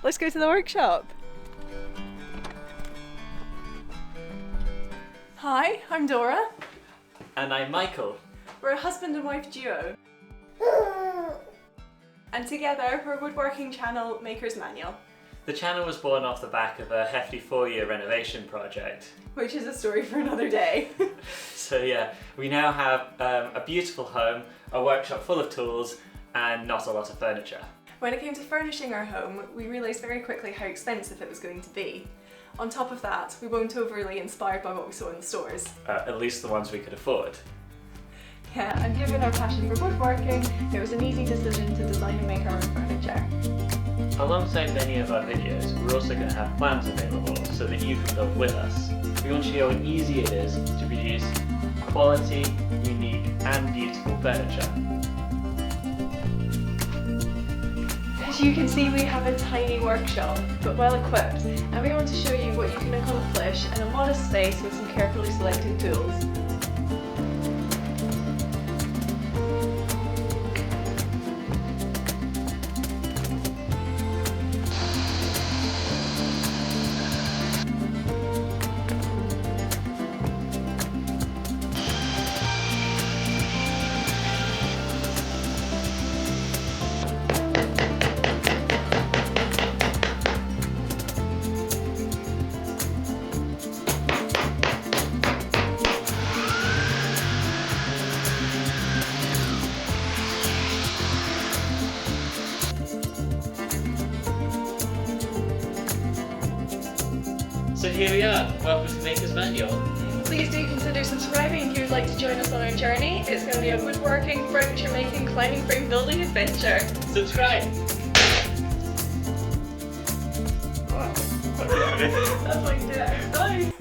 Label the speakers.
Speaker 1: Let's go to the workshop. Hi, I'm Dora.
Speaker 2: And I'm Michael.
Speaker 1: We're a husband and wife duo. And together we're a woodworking channel Maker's Manual.
Speaker 2: The channel was born off the back of a hefty 4-year renovation project.
Speaker 1: Which is a story for another day.
Speaker 2: So yeah, we now have a beautiful home, a workshop full of tools, and not a lot of furniture.
Speaker 1: When it came to furnishing our home, we realised very quickly how expensive it was going to be. On top of that, we weren't overly inspired by what we saw in the stores.
Speaker 2: At least the ones we could afford.
Speaker 1: Yeah, and given our passion for woodworking, it was an easy decision to design and make our own furniture.
Speaker 2: Alongside many of our videos, we're also going to have plans available so that you can build with us. We want you to know how easy it is to produce quality, unique and beautiful furniture.
Speaker 1: As you can see, we have a tiny workshop, but well equipped, and we want to show you what you can accomplish in a modest space with some carefully selected tools.
Speaker 2: So here we are, welcome to Maker's Manual.
Speaker 1: Please do consider subscribing if you would like to join us on our journey. It's going to be a woodworking, furniture making, climbing frame building adventure.
Speaker 2: Subscribe!
Speaker 1: That's like that. Bye!